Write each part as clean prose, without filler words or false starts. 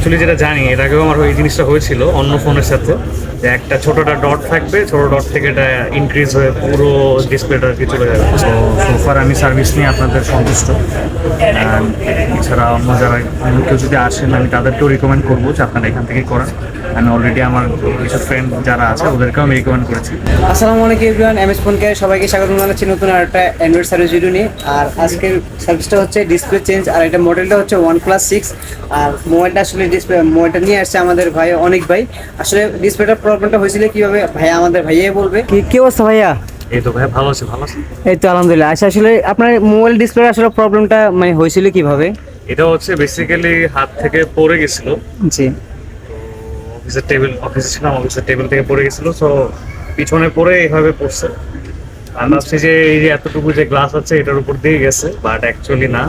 Actually যেটা জানি এর আগেও আমার এই জিনিসটা হয়েছিল অন্য ফোনের সাথে, যে একটা ছোটটা ডট থাকবে, ছোট ডট থেকে এটা ইনক্রিজ হয়ে পুরো ডিসপ্লেটা আর কি চলে যাবে। তো সোফার আমি সার্ভিস নিয়ে আপনাদের সন্তুষ্ট। And এছাড়া অন্য যারা অন্য কেউ যদি আসেন আমি তাদেরকেও রিকমেন্ড করবো যে আপনারা এখান থেকেই করেন। আমি অলরেডি আমার কিছু ফ্রেন্ড যারা আছে ওদেরকেও আমি রিকমেন্ড করেছি। আসসালামু আলাইকুম এভরিওয়ান, এমএস ফোন কেয়ার সবাইকে স্বাগত জানাচ্ছি নতুন আরেকটা অ্যান্ড্রয়েড সার্ভিস ভিডিও নিয়ে। আর আজকের সার্ভিসটা হচ্ছে ডিসপ্লে চেঞ্জ, আর এটা মডেলটা হচ্ছে OnePlus 6। আর মোবাইলটা আসলে মোবাইলটা নিয়ে আসছে আমাদের ভাই অনেক ভাই। আসলে ডিসপ্লেটার প্রবলেমটা হয়েছিল কিভাবে ভাইয়া আমাদের ভাইয়াই বলবে। কি অবস্থা ভাইয়া? এই তো ভাই ভালো আছে, ভালো আছে। এই তো আলহামদুলিল্লাহ। আচ্ছা, আসলে আপনার মোবাইল ডিসপ্লে আসলে প্রবলেমটা মানে হয়েছিল কিভাবে? এটা হচ্ছে বেসিক্যালি হাত থেকে পড়ে গেছিল। জি, অফিসে ছিলাম, অফিসের টেবিল থেকে পড়ে গেছিল। সো পিছনে পড়ে এইভাবে পড়ছে। আমি ভাবছি যে এই যে এতটুকু যে গ্লাস আছে এটার উপর দিয়ে গেছে, বাট অ্যাকচুয়ালি না।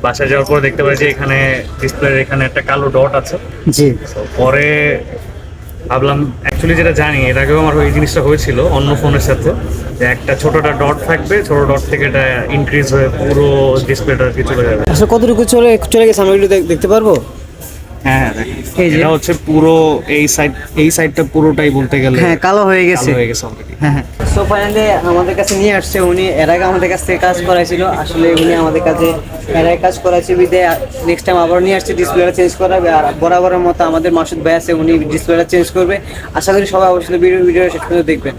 বাসায় যাওয়ার পরে দেখতে পাই যে এখানে ডিসপ্লের এখানে একটা কালো ডট আছে। জি, তো পরে ভাবলাম, অ্যাকচুয়ালি যেটা জানি এর আগেও আমার এই জিনিসটা হয়েছিল অন্য ফোনের সাথে, যে একটা ছোটটা ডট থাকবে, ছোট ডট থেকে এটা ইনক্রিজ হয়ে পুরো ডিসপ্লেটা আর কি চলে যাবে। আসলে কতটুকু চলে গেছে আমি একটু দেখতে পারবো? হ্যাঁ, এই যে এটা হচ্ছে পুরো এই সাইডটা পুরোটাই বলতে গেলে হ্যাঁ কালো হয়ে গেছে। অলরেডি। হ্যাঁ, সো ফাইনালি আমাদের কাছে নিয়ে আসছে উনি। এর আগে আমাদের কাছ থেকে কাজ করাইছিল। আসলে উনি আমাদের কাছে এর আগে কাজ করাইছে বিদে নেক্সট টাইম আবার নিয়ে আসছে ডিসপ্লেটা চেঞ্জ করাবে। আর বরাবরের মতো আমাদের মাসুদ ভাই আছে, উনি ডিসপ্লেটা চেঞ্জ করবে। আশা করি সবাই অবশ্যই ভিডিও শেষ পর্যন্ত দেখবেন।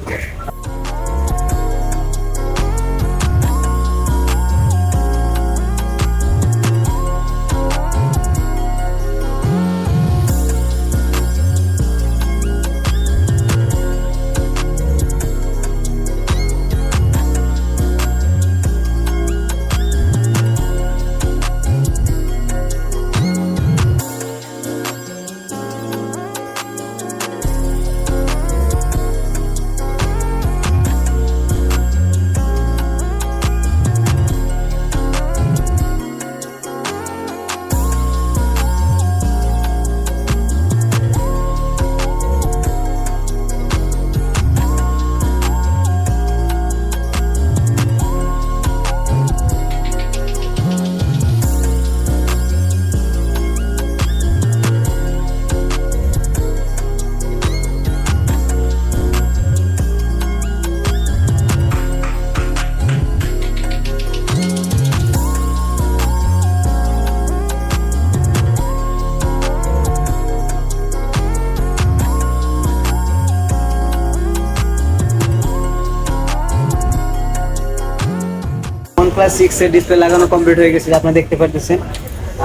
OnePlus 6 এর ডিসপ্লে লাগানো কমপ্লিট হয়ে গেছে, আপনারা দেখতে পাচ্ছেন।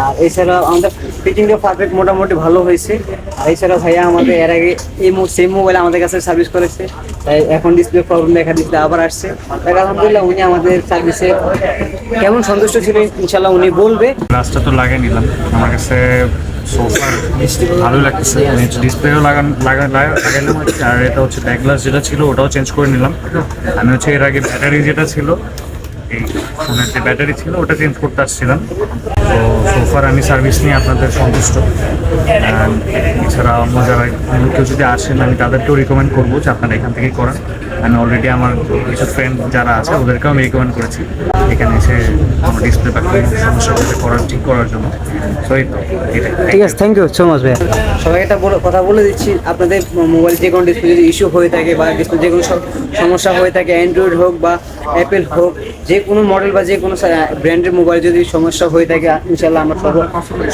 আর এছাড়া আমাদের ফিটিংটা পারফেক্ট মোটামুটি ভালো হয়েছে। আর এছাড়া ভাইয়া আমাদের এর আগে সেম মোবাইল আমাদের কাছে সার্ভিস করেছে, তাই এখন ডিসপ্লে প্রবলেম দেখা দিচ্ছে আবার আসছে। আলহামদুলিল্লাহ উনি আমাদের সার্ভিসে কেমন সন্তুষ্ট ছিলেন ইনশাল্লাহ উনি বলবে। গ্লাসটা তো লাগিয়ে নিলাম, আমার কাছে সোফার ভালো লাগতেছে। ডিসপ্লেও লাগাইলাম, আর এটা হচ্ছে ব্যাক গ্লাস যেটা ছিল ওটাও চেঞ্জ করে নিলাম। আমি হচ্ছে এর আগে ব্যাটারি যেটা ছিল, এই ফোনের যে ব্যাটারি ছিল ওটা চেঞ্জ করতে আসছিলাম। তো সোফার আমি সার্ভিস নিয়ে আপনাদের সন্তুষ্ট। And এছাড়া অন্য যারা অন্য কেউ যদি আসেন আমি তাদেরকেও রিকমেন্ড করবো যে আপনারা এখান থেকেই করেন। আমি অলরেডি আমার কিছু ফ্রেন্ড যারা আছে ওদেরকেও আমি রিকমেন্ড করেছি এখানে এসে কোনো ডিসপ্লে বা কোনো সমস্যা হলে ঠিক করার জন্য। সো এই তো ঠিক আছে, থ্যাংক ইউ সো মাচ ভাইয়া। সবাই একটা কথা বলে দিচ্ছি, আপনাদের মোবাইল যে কোনো ডিসপ্লে যদি ইস্যু হয়ে থাকে বা ডিসপ্লে যে কোনো সমস্যা হয়ে থাকে, অ্যান্ড্রয়েড হোক বা অ্যাপেল হোক, যে কোনো মডেল বা যে কোনো ব্র্যান্ডের মোবাইল যদি সমস্যা হয়ে থাকে ইনশাল্লাহ আমরা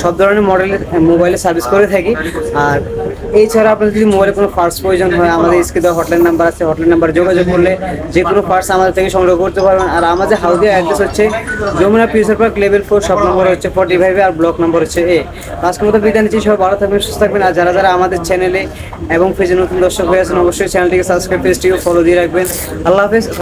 সব ধরনের মডেলের মোবাইলে সার্ভিস করে থাকি। আর এছাড়া আপনাদের যদি মোবাইলে কোনো পার্টস প্রয়োজন হয় আমাদের স্ক্রিনে দেওয়া হটলাইন নাম্বার আছে, হটলাইন নাম্বারে যোগাযোগ করলে যে কোনো পার্টস আমাদের থেকে সংগ্রহ করতে পারবেন। আর আমাদের হাউসের অ্যাড্রেস হচ্ছে Jamuna future park level 4, shop number হচ্ছে 45 আর ব্লক নম্বর হচ্ছে A। আজকের মতো বিদায় নিচ্ছি, সবাই ভালো থাকবেন, সুস্থ থাকবেন। আর যারা আমাদের চ্যানেলে এবং পেজে নতুন দর্শক হয়ে আছেন অবশ্যই চ্যানেলটিকে সাবস্ক্রাইব, পেজটিকে ফলো দিয়ে রাখবেন। আল্লাহ হাফেজ।